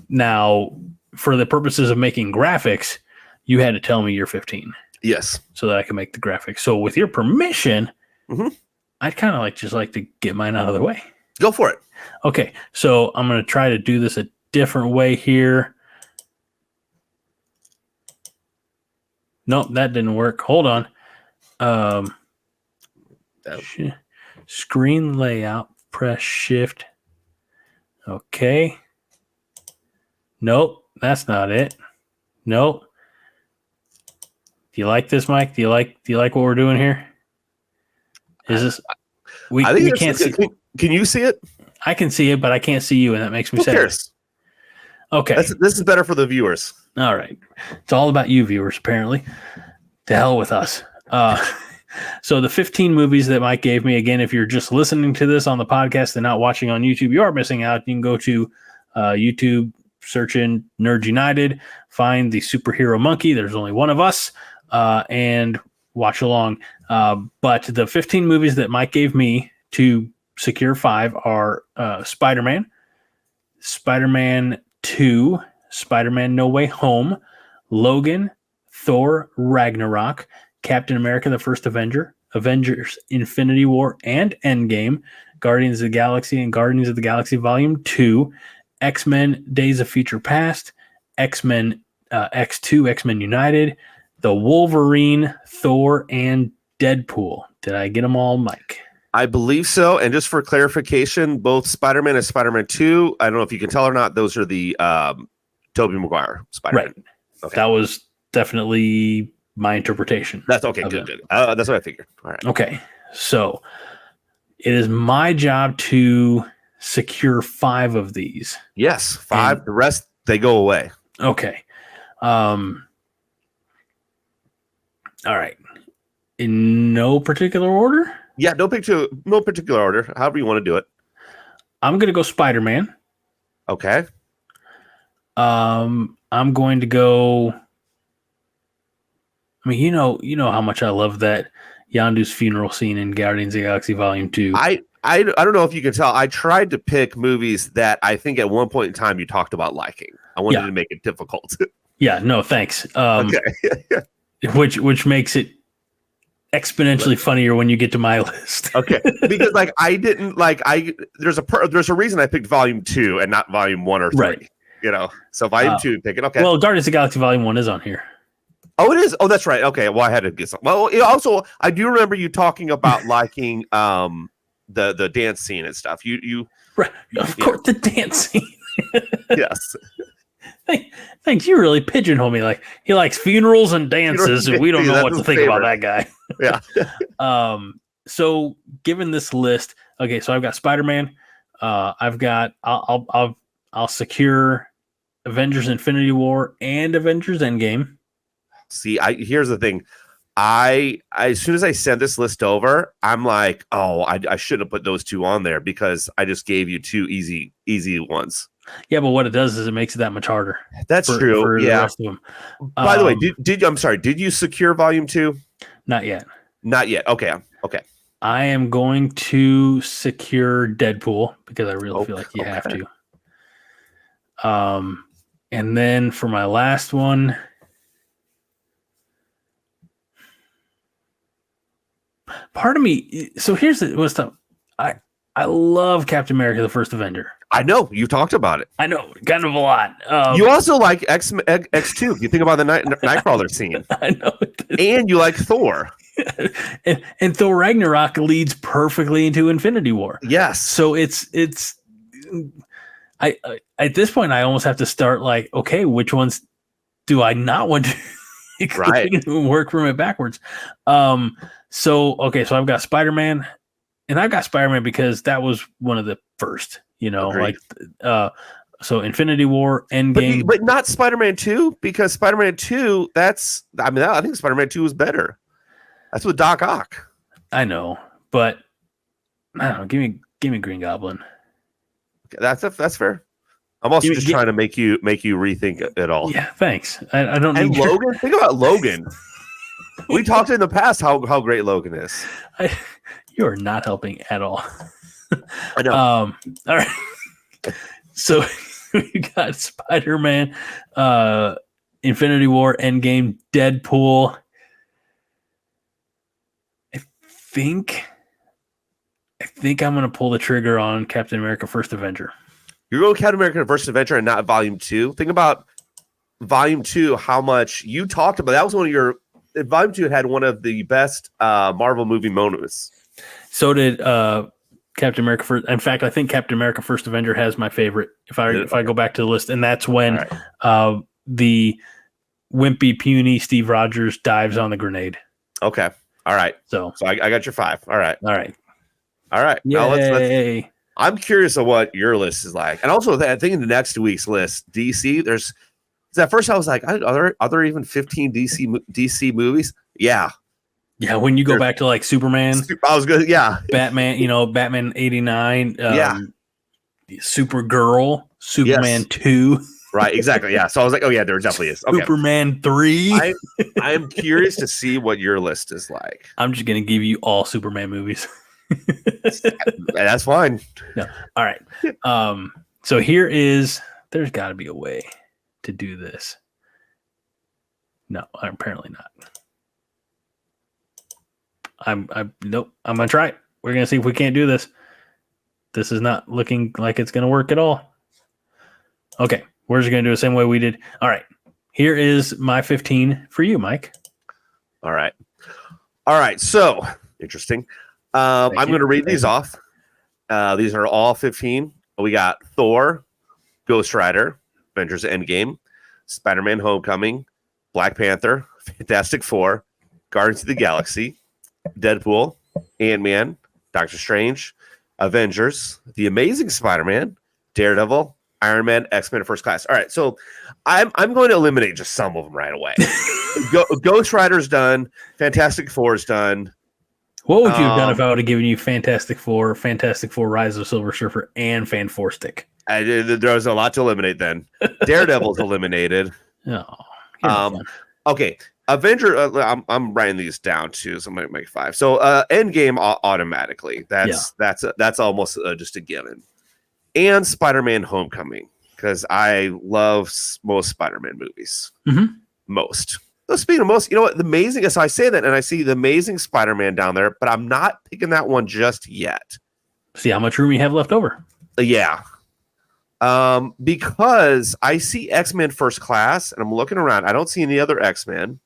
Now, for the purposes of making graphics, you had to tell me you're 15. Yes. So that I can make the graphics. So with your permission, I'd kind of like to get mine out of the way. Go for it. Okay. So I'm going to try to do this a different way here. Nope, that didn't work. Hold on. Screen layout, press shift. Okay. Nope, that's not it. Nope. Do you like this, Mike? Do you like what we're doing here? Is this we can't see? Can you see it? I can see it, but I can't see you, and that makes me sad. Who cares? Okay. This is better for the viewers. All right. It's all about you, viewers, apparently. To hell with us. So the 15 movies that Mike gave me, again, if you're just listening to this on the podcast and not watching on YouTube, you are missing out. You can go to YouTube, search in Nerds United, find the superhero monkey. There's only one of us, and watch along. But the 15 movies that Mike gave me to secure 5 are Spider-Man, Spider-Man 2, Spider-Man No Way Home, Logan, Thor Ragnarok, Captain America the First Avenger, Avengers Infinity War and Endgame, Guardians of the Galaxy and Guardians of the Galaxy Volume 2, X-Men Days of Future Past, X-Men X2, X-Men United, The Wolverine, Thor, and Deadpool. Did I get them all, Mike? I believe so. And just for clarification, both Spider-Man and Spider-Man 2, I don't know if you can tell or not, those are the Tobey Maguire Spider-Man. Right. Okay. That was definitely my interpretation. That's okay. Good. That's what I figured. All right. Okay. So it is my job to secure 5 of these. Yes. 5. The rest, they go away. Okay. All right. In no particular order? Yeah, no particular order. However you want to do it. I'm going to go Spider-Man. Okay. I'm going to go. I mean, you know how much I love that Yondu's funeral scene in Guardians of the Galaxy Volume 2. I don't know if you can tell. I tried to pick movies that I think at one point in time you talked about liking. I wanted to make it difficult. Yeah, no, thanks. Okay. which makes it exponentially funnier when you get to my list. Okay, because there's a reason I picked Volume 2 and not Volume 1 or 3. Right. So Volume 2 pick it. Okay. Well, Guardians of the Galaxy Volume 1 is on here. Oh, it is. Oh, that's right. Okay. Well, I had to get some. Well, also I do remember you talking about liking the dance scene and stuff. You right. Of course, the dance scene. Yes. Thanks. You really pigeonhole me. Like he likes funerals and dances, and we don't know what to think about that guy. Yeah. So given this list, okay, so I've got Spider-Man. I'll secure Avengers Infinity War and Avengers Endgame. See, here's the thing. As soon as I send this list over, I'm like, oh, I shouldn't have put those 2 on there because I just gave you 2 easy ones. Yeah, but what it does is it makes it that much harder. That's true. For yeah. The rest of them. By the way, did you secure Volume 2? Not yet. Not yet. Okay. I am going to secure Deadpool because I really feel like you have to. And then for my last one, part of me. So here's what's up. I love Captain America: The First Avenger. I know you talked about it. I know, kind of a lot. You also like X2. You think about the Nightcrawler scene. I know, and you like Thor. and Thor Ragnarok leads perfectly into Infinity War. Yes. So it's. I at this point I almost have to start like, okay, which ones do I not want to work from it backwards? So I've got Spider-Man, and I've got Spider-Man because that was one of the first, Agreed. So Infinity War, Endgame. But not Spider-Man 2, because Spider-Man 2, I think Spider-Man 2 was better. That's with Doc Ock. I know, but I don't know. Give me Green Goblin. That's fair. I'm also just trying to make you rethink it all. Yeah, thanks. I don't And need Logan. Think about Logan. We talked in the past how great Logan is. You are not helping at all. I know. All right. So we got Spider-Man, Infinity War, Endgame, Deadpool. I think I'm going to pull the trigger on Captain America: First Avenger. You're going Captain America: First Avenger and not Volume 2. Think about Volume 2. How much you talked about that was one of your. Volume 2 had one of the best Marvel movie moments. So did Captain America First. In fact, I think Captain America: First Avenger has my favorite. If I go back to the list, and that's when the wimpy, puny Steve Rogers dives on the grenade. Okay. All right. So I got your 5. All right. Now let's I'm curious of what your list is like, and also I think in the next week's list, DC. At first I was like, are there even 15 DC movies? Yeah. Yeah, when you go back to like Superman, I was good. Yeah, Batman. Batman '89. Supergirl, Superman 2. Right, exactly. Yeah. So I was like, oh yeah, there definitely is. Okay. Superman 3. I am curious to see what your list is like. I'm just gonna give you all Superman movies. That's fine. No. All right. So there's got to be a way to do this. No, apparently not. Nope. I'm gonna try it. We're gonna see if we can't do this. This is not looking like it's gonna work at all. Okay, we're just gonna do the same way we did. All right. Here is my 15 for you, Mike. All right. So interesting. I'm going to read these off. These are all 15. We got Thor, Ghost Rider, Avengers Endgame, Spider-Man Homecoming, Black Panther, Fantastic Four, Guardians of the Galaxy, Deadpool, Ant-Man, Doctor Strange, Avengers, The Amazing Spider-Man, Daredevil, Iron Man, X-Men, First Class. All right, so I'm going to eliminate just some of them right away. Ghost Rider's done. Fantastic Four is done. What would you have done if I would have given you Fantastic Four, Rise of Silver Surfer, and Fan Four Stick? There was a lot to eliminate then. Daredevil's eliminated. Oh, okay. Avenger, I'm writing these down too, so I'm gonna make 5. So Endgame automatically. That's almost just a given. And Spider-Man Homecoming, because I love most Spider-Man movies. Mm-hmm. Most. So speaking of most, you know what? The Amazing. So I say that, and I see the Amazing Spider-Man down there, but I'm not picking that one just yet. See how much room you have left over. Yeah. Because I see X-Men First Class, and I'm looking around. I don't see any other X-Men,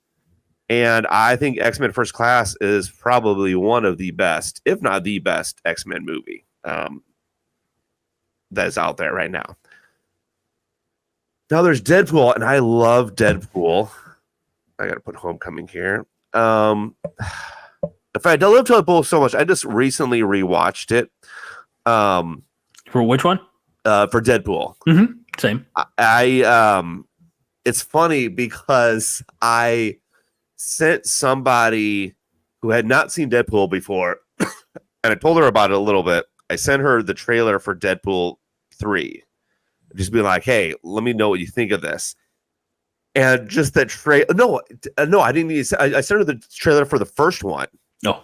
and I think X-Men First Class is probably one of the best, if not the best, X-Men movie that is out there right now. Now there's Deadpool, and I love Deadpool. I got to put Homecoming here. If I love Deadpool so much, I just recently rewatched it. For which one? For Deadpool. Mm-hmm. Same. I it's funny because I sent somebody who had not seen Deadpool before, and I told her about it a little bit. I sent her the trailer for Deadpool 3. Just being like, hey, let me know what you think of this. And just that trailer. No, I didn't need to. I sent her the trailer for the first one. No.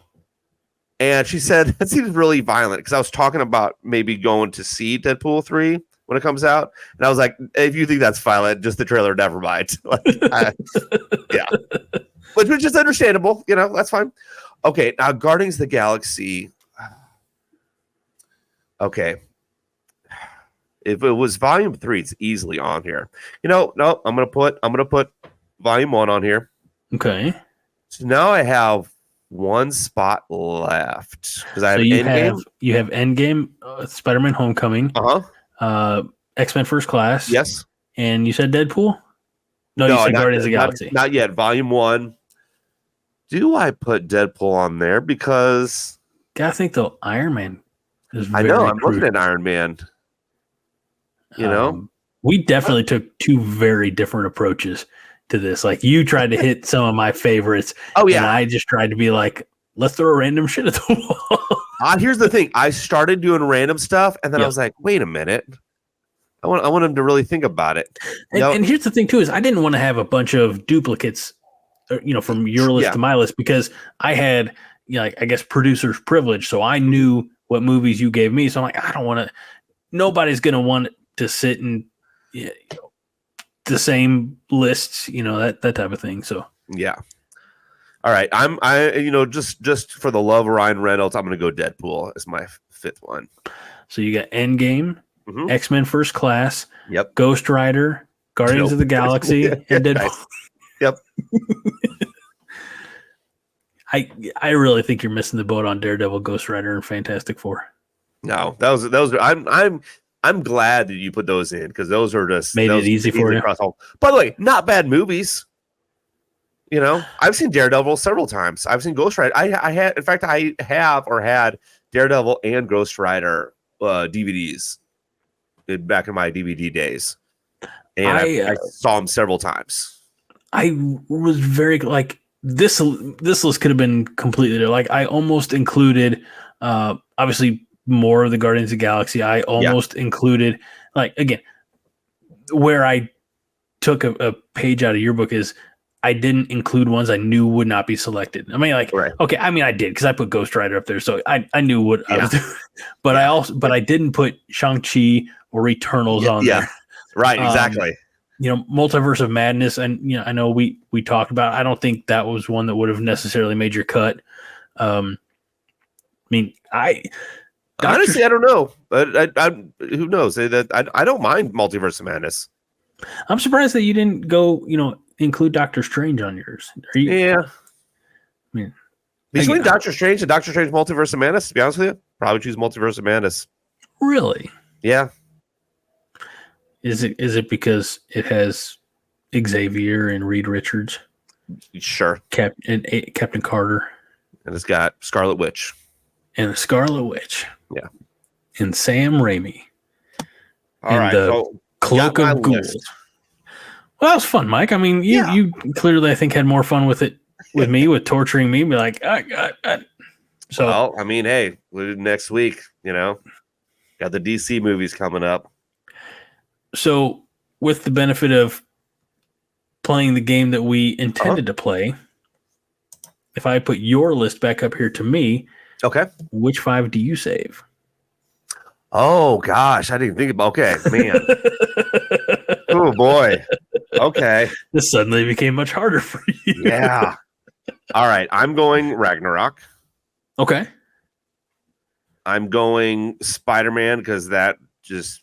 And she said, that seems really violent, because I was talking about maybe going to see Deadpool 3 when it comes out. And I was like, if you think that's violent, just the trailer, never mind. Yeah. Which is understandable. That's fine. Okay, now Guardians of the Galaxy. Okay. If it was Volume 3, it's easily on here. No, I'm gonna put Volume 1 on here. Okay. So now I have one spot left, because I have Endgame. You have Endgame, Spider-Man Homecoming, X-Men First Class. Yes. And you said Deadpool? No, you said Guardians of the Galaxy. Not yet. Volume 1. Do I put Deadpool on there? Because I think though Iron Man is I very know. I'm crucial. looking at Iron Man. You know, We definitely took two very different approaches to this. Like you tried to hit some of my favorites, oh and yeah. I just tried to be like, let's throw random shit at the wall. Here's the thing. I started doing random stuff, and then I Yep. was like, wait a minute. I want him to really think about it. And here's the thing too: is I didn't want to have a bunch of duplicates, from your list to my list because I had, like I guess producer's privilege, so I knew what movies you gave me. So I'm like, I don't want to. Nobody's gonna want to sit and the same lists, that type of thing. So yeah. All right. Just for the love of Ryan Reynolds, I'm gonna go Deadpool as my fifth one. So you got Endgame, Mhm. X-Men First Class, Yep. Ghost Rider, Guardians of the Galaxy, and Deadpool. Yep. I really think you're missing the boat on Daredevil, Ghost Rider, and Fantastic Four. No, those are I'm glad that you put those in because those are just Made it easy for you. By the way, not bad movies. I've seen Daredevil several times. I've seen Ghost Rider. I had Daredevil and Ghost Rider DVDs back in my DVD days, and I saw them several times. I was very like this list could have been completely different. Like I almost included obviously more of the Guardians of the Galaxy. I almost included, like, again, where I took a page out of your book is I didn't include ones I knew would not be selected. I mean, like, okay, I mean, I did because I put Ghost Rider up there, so I knew what I was doing. But I didn't put Shang-Chi or Eternals on there. Right, exactly. Multiverse of Madness, and I know we talked about. I don't think that was one that would have necessarily made your cut. I mean, honestly, I don't know, but who knows? I don't mind Multiverse of Madness. I'm surprised that you didn't go, include Doctor Strange on yours. Are you? Yeah. I mean, between Doctor Strange and Doctor Strange Multiverse of Madness, to be honest with you, probably choose Multiverse of Madness. Really? Yeah. Is it because it has Xavier and Reed Richards? Sure. Captain Carter. And it's got Scarlet Witch. And the Scarlet Witch. Yeah. And Sam Raimi. All right. So Cloak of Ghouls. Well, that was fun, Mike. I mean, you clearly, I think, had more fun with it with me, with torturing me. Be like, So, well, I mean, hey, next week, got the DC movies coming up. So, with the benefit of playing the game that we intended to play, if I put your list back up here to me, okay, which 5 do you save? Oh gosh, I didn't think about. Okay, man. Oh boy. Okay. This suddenly became much harder for you. Yeah. All right, I'm going Ragnarok. Okay. I'm going Spider-Man because that just.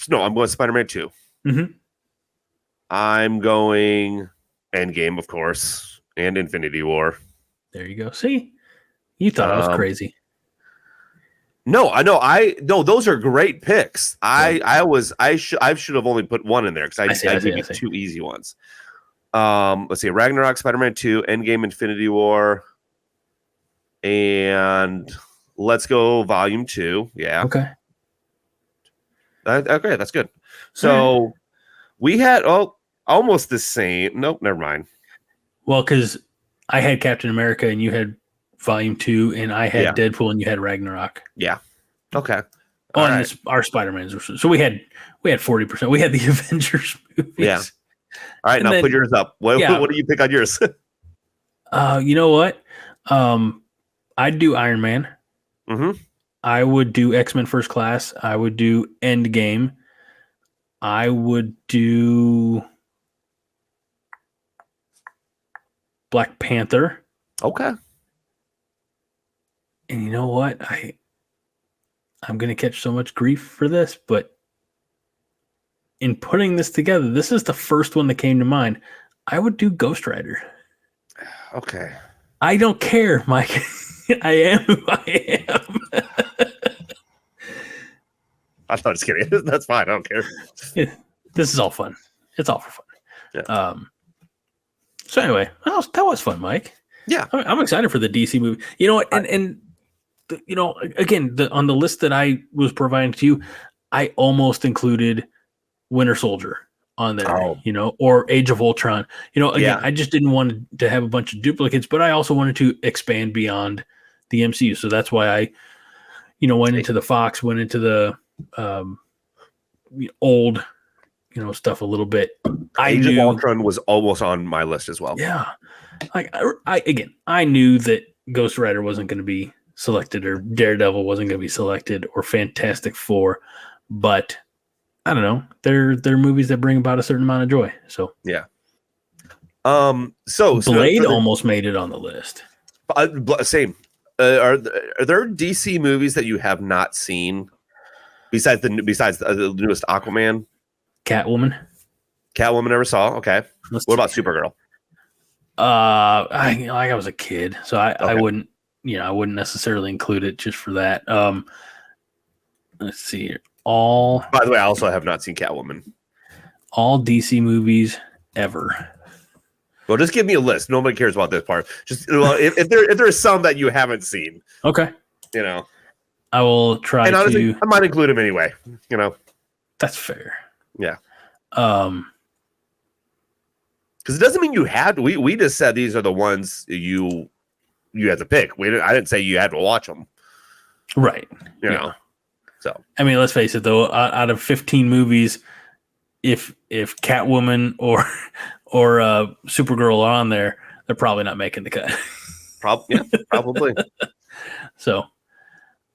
No, I'm going Spider-Man 2. Mm-hmm. I'm going Endgame, of course, and Infinity War. There you go. See, you thought I was crazy. No, I know. No, those are great picks. I should have only put one in there because I gave you two easy ones. Let's see: Ragnarok, Spider-Man 2, Endgame, Infinity War, and let's go Volume 2. Yeah. Okay. Okay, that's good. So we had almost the same. Nope, never mind. Well, because I had Captain America and you had Volume 2, and I had Deadpool and you had Ragnarok. Yeah. Okay. Our Spider-Mans were so we had 40%. We had the Avengers movies. Yeah. All right, and now then, put yours up. What do you pick on yours? You know what? I'd do Iron Man. Mm-hmm. I would do X-Men First Class. I would do Endgame. I would do Black Panther. Okay. And you know what? I'm going to catch so much grief for this, but in putting this together, this is the first one that came to mind. I would do Ghost Rider. Okay. I don't care, Mike. I am who I am. I'm just kidding. That's fine. I don't care. This is all fun. It's all for fun. Yeah. So anyway, that was fun, Mike. Yeah. I'm excited for the DC movie. You know what? And again, on the list that I was providing to you, I almost included Winter Soldier on there, or Age of Ultron. Again, I just didn't want to have a bunch of duplicates, but I also wanted to expand beyond the MCU. So that's why I, went into the Fox, went into the old, stuff a little bit. Age of Ultron was almost on my list as well. Yeah. Like I knew that Ghost Rider wasn't going to be selected, or Daredevil wasn't going to be selected, or Fantastic Four, but I don't know. They're movies that bring about a certain amount of joy. So yeah. So Blade almost made it on the list. Same. Are there DC movies that you have not seen besides the newest Aquaman? Catwoman never saw. Okay. What about Supergirl? I was a kid, so I wouldn't, I wouldn't necessarily include it just for that. Let's see here. By the way, I also have not seen Catwoman. All DC movies ever. Well, just give me a list. Nobody cares about this part. Just if there's some that you haven't seen, okay. I will try. And honestly, I might include them anyway. That's fair. Yeah. Because it doesn't mean you had to. We just said these are the ones you had to pick. I didn't say you had to watch them. Right. You know. So I mean, let's face it though. Out of 15 movies, if Catwoman or Supergirl are on there, they're probably not making the cut. Probably. So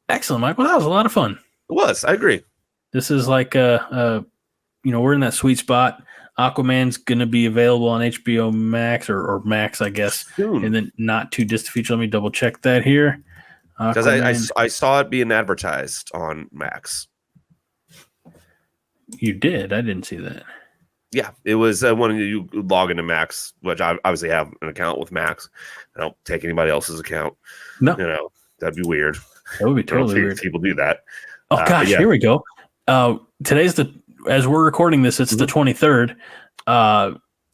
excellent, Mike. Well, that was a lot of fun. It was. I agree. This is like we're in that sweet spot. Aquaman's going to be available on HBO Max or Max, I guess, soon. And then not too distant future. Let me double check that here. Because I saw it being advertised on Max. You did? I didn't see that. Yeah, it was when you log into Max, which I obviously have an account with Max. I don't take anybody else's account. No. That'd be weird. That would be totally weird. People do that. Oh, gosh, Here we go. Today's as we're recording this, it's the 23rd.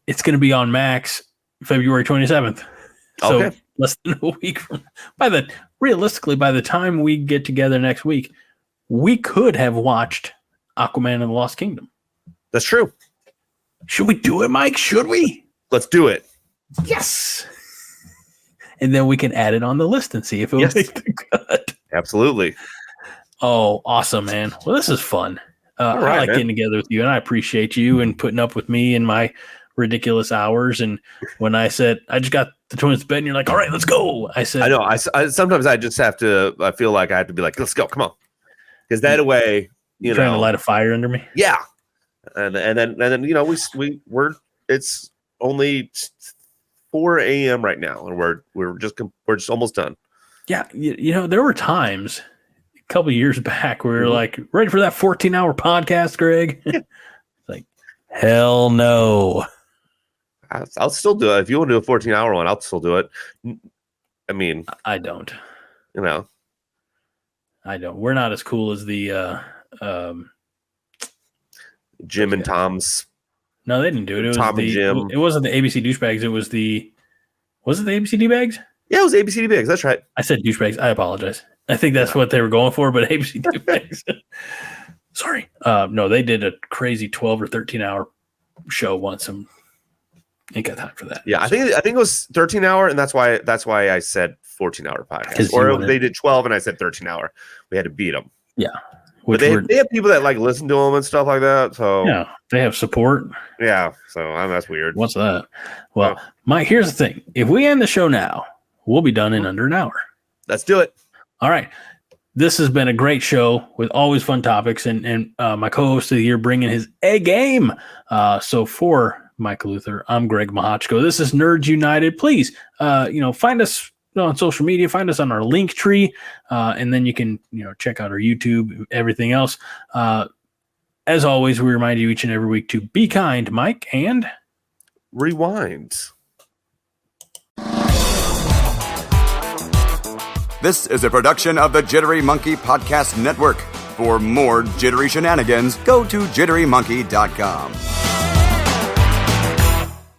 It's going to be on Max February 27th. So less than a week from realistically, by the time we get together next week, we could have watched Aquaman and the Lost Kingdom. That's true. Should we do it, Mike? Should we? Let's do it. Yes. And then we can add it on the list and see if it will make the cut. Absolutely. Oh, awesome, man. Well, this is fun. I like getting together with you, and I appreciate you and putting up with me and my ridiculous hours. And when I said, I just got the twins to bed, and you're like, all right, let's go. I said, I know. I sometimes I just have to, I feel like I have to be like, let's go. Come on. Because that way, trying to light a fire under me. Yeah. And then we're it's only 4 a.m. right now, and we're just almost done. Yeah, there were times a couple of years back where we were like, ready for that 14-hour podcast, Greg? It's like, hell no. I'll still do it. If you want to do a 14-hour one, I'll still do it. I mean, I don't. I don't. We're not as cool as the Jim and Tom's. No, they didn't do it. It was Tom and Jim. It wasn't the ABC douchebags. It was was it the ABC douchebags? Yeah, it was ABC douchebags. That's right. I said douchebags. I apologize. I think that's what they were going for, but ABC douchebags. Sorry. No, they did a crazy 12 or 13-hour show once. And ain't got time for that. Yeah, I think it was 13-hour, and that's why I said 14-hour podcast. Or they did 12, and I said 13-hour. We had to beat them. Yeah. But they have people that like listen to them and stuff like that. So yeah, they have support. Yeah, so that's weird. What's that? Well, Mike, here's the thing: if we end the show now, we'll be done in under an hour. Let's do it. All right. This has been a great show with always fun topics, and my co-host of the year bringing his A game. So for Mike Luther, I'm Greg Mahachko. This is Nerds United. Please, find us on social media, find us on our link tree, and then you can check out our YouTube, everything else. As always, we remind you each and every week to be kind, Mike, and rewind. This is a production of the Jittery Monkey Podcast Network. For more jittery shenanigans, go to jitterymonkey.com.